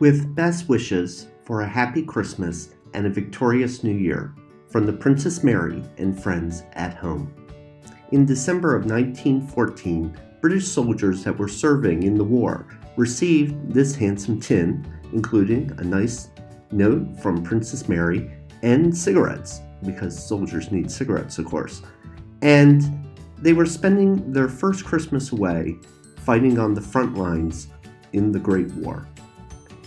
With best wishes for a happy Christmas and a victorious New Year from the Princess Mary and friends at home. In December of 1914, British soldiers that were serving in the war received this handsome tin, including a nice note from Princess Mary and cigarettes, because soldiers need cigarettes, of course. And they were spending their first Christmas away fighting on the front lines in the Great War.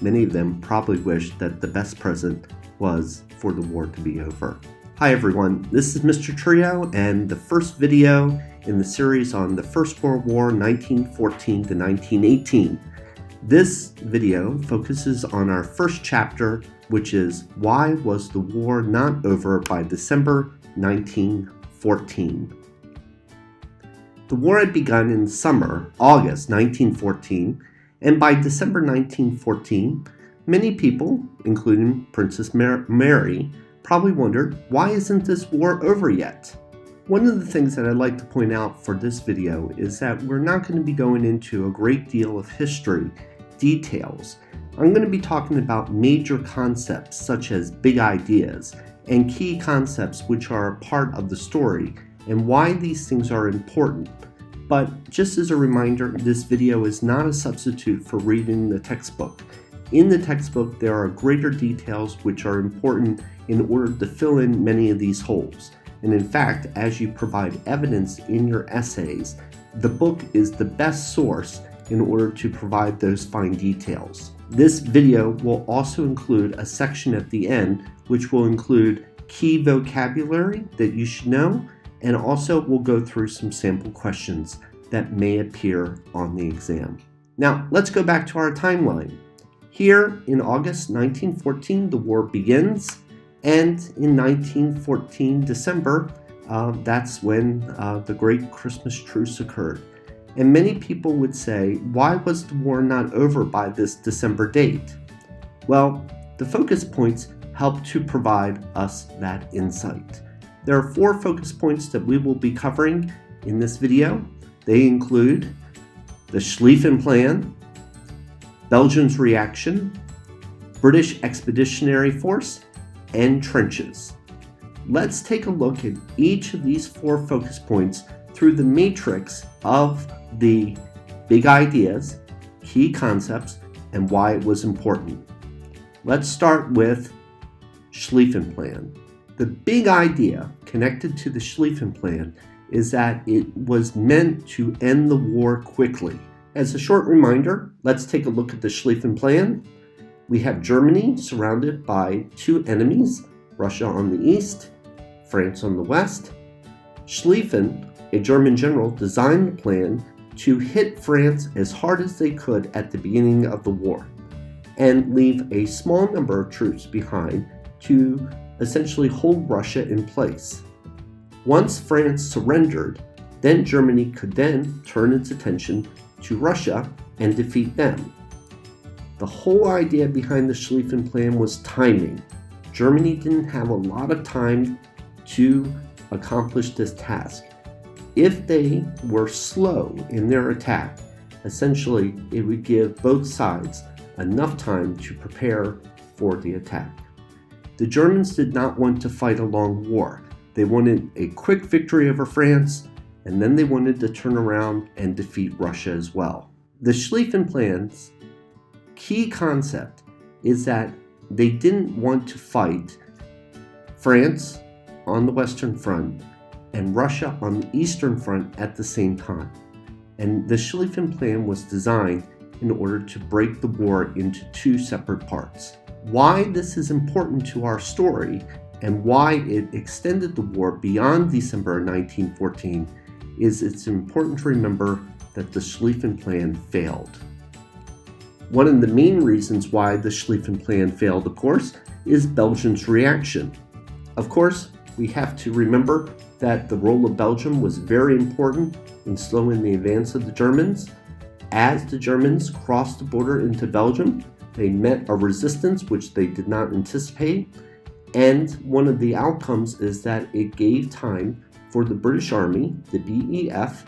Many of them probably wished that the best present was for the war to be over. Hi everyone, this is Mr. Trio and the first video in the series on the First World War 1914 to 1918. This video focuses on our first chapter, which is why was the war not over by December 1914. The war had begun in summer, August 1914, and by December 1914, many people, including Princess Mary, probably wondered, why isn't this war over yet? One of the things that I'd like to point out for this video is that we're not going to be going into a great deal of history details. I'm going to be talking about major concepts such as big ideas and key concepts which are a part of the story and why these things are important. But just as a reminder, this video is not a substitute for reading the textbook. In the textbook, there are greater details which are important in order to fill in many of these holes. And in fact, as you provide evidence in your essays, the book is the best source in order to provide those fine details. This video will also include a section at the end which will include key vocabulary that you should know, and also we'll go through some sample questions that may appear on the exam. Now, let's go back to our timeline. Here in August 1914, the war begins, and in 1914 December, that's when the Great Christmas Truce occurred. And many people would say, why was the war not over by this December date? Well, the focus points help to provide us that insight. There are 4 focus points that we will be covering in this video. They include the Schlieffen Plan, Belgium's reaction, British Expeditionary Force, and trenches. Let's take a look at each of these 4 focus points through the matrix of the big ideas, key concepts, and why it was important. Let's start with Schlieffen Plan. The big idea connected to the Schlieffen Plan is that it was meant to end the war quickly. As a short reminder, let's take a look at the Schlieffen Plan. We have Germany surrounded by 2 enemies, Russia on the east, France on the west. Schlieffen, a German general, designed the plan to hit France as hard as they could at the beginning of the war and leave a small number of troops behind to essentially hold Russia in place. Once France surrendered, then Germany could then turn its attention to Russia and defeat them. The whole idea behind the Schlieffen Plan was timing. Germany didn't have a lot of time to accomplish this task. If they were slow in their attack, essentially it would give both sides enough time to prepare for the attack. The Germans did not want to fight a long war. They wanted a quick victory over France, and then they wanted to turn around and defeat Russia as well. The Schlieffen Plan's key concept is that they didn't want to fight France on the Western Front and Russia on the Eastern Front at the same time. And the Schlieffen Plan was designed in order to break the war into 2 separate parts. Why this is important to our story and why it extended the war beyond December 1914 is it's important to remember that the Schlieffen Plan failed. One of the main reasons why the Schlieffen Plan failed, of course, is Belgium's reaction. Of course, we have to remember that the role of Belgium was very important in slowing the advance of the Germans. As the Germans crossed the border into Belgium, they met a resistance which they did not anticipate, and one of the outcomes is that it gave time for the British Army, the BEF,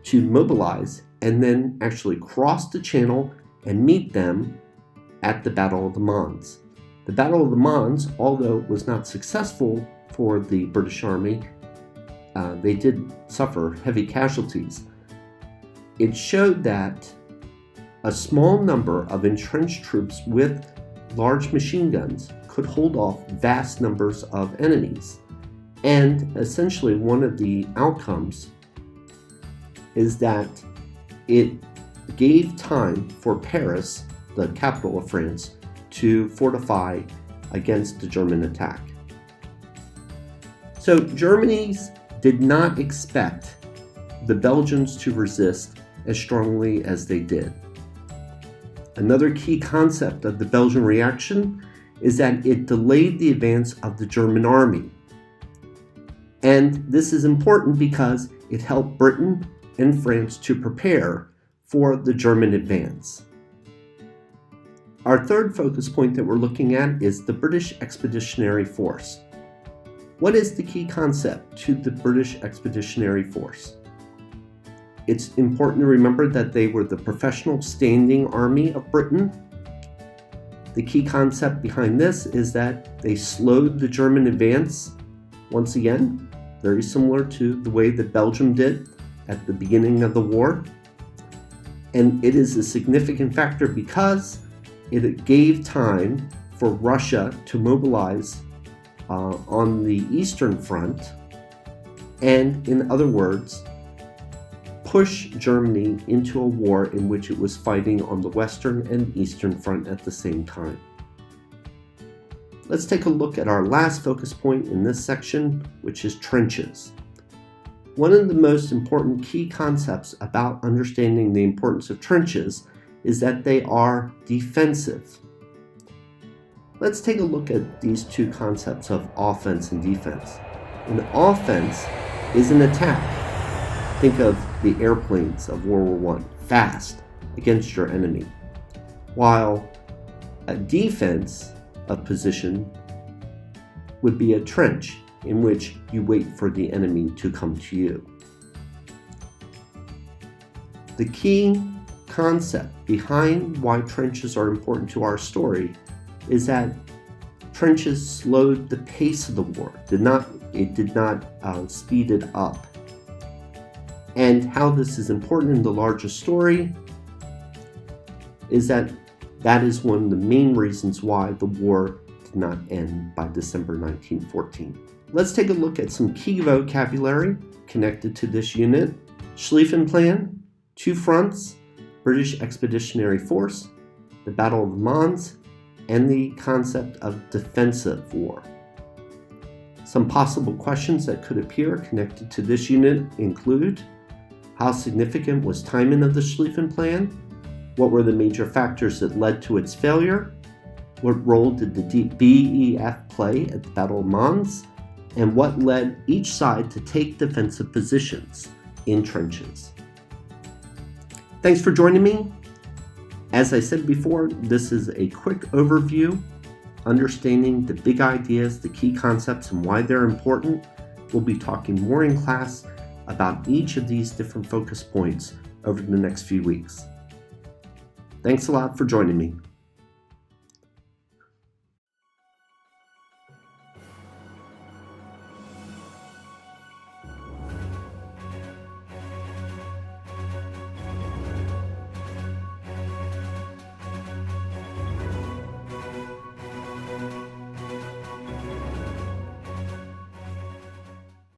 to mobilize and then actually cross the Channel and meet them at the Battle of the Mons. The Battle of the Mons, although it was not successful for the British Army, they did suffer heavy casualties. It showed that a small number of entrenched troops with large machine guns could hold off vast numbers of enemies. And essentially one of the outcomes is that it gave time for Paris, the capital of France, to fortify against the German attack. So Germany did not expect the Belgians to resist as strongly as they did. Another key concept of the Belgian reaction is that it delayed the advance of the German army. And this is important because it helped Britain and France to prepare for the German advance. Our third focus point that we're looking at is the British Expeditionary Force. What is the key concept to the British Expeditionary Force? It's important to remember that they were the professional standing army of Britain. The key concept behind this is that they slowed the German advance, once again, very similar to the way that Belgium did at the beginning of the war. And it is a significant factor because it gave time for Russia to mobilize on the Eastern Front, and in other words, push Germany into a war in which it was fighting on the Western and Eastern Front at the same time. Let's take a look at our last focus point in this section, which is trenches. One of the most important key concepts about understanding the importance of trenches is that they are defensive. Let's take a look at these two concepts of offense and defense. An offense is an attack. Think of the airplanes of World War I, fast, against your enemy. While a defense of position would be a trench in which you wait for the enemy to come to you. The key concept behind why trenches are important to our story is that trenches slowed the pace of the war. It did not speed it up. And how this is important in the larger story is that is one of the main reasons why the war did not end by December 1914. Let's take a look at some key vocabulary connected to this unit. Schlieffen Plan, two fronts, British Expeditionary Force, the Battle of the Mons, and the concept of defensive war. Some possible questions that could appear connected to this unit include: how significant was timing of the Schlieffen Plan? What were the major factors that led to its failure? What role did the BEF play at the Battle of Mons? And what led each side to take defensive positions in trenches? Thanks for joining me. As I said before, this is a quick overview, understanding the big ideas, the key concepts, and why they're important. We'll be talking more in class about each of these different focus points over the next few weeks. Thanks a lot for joining me.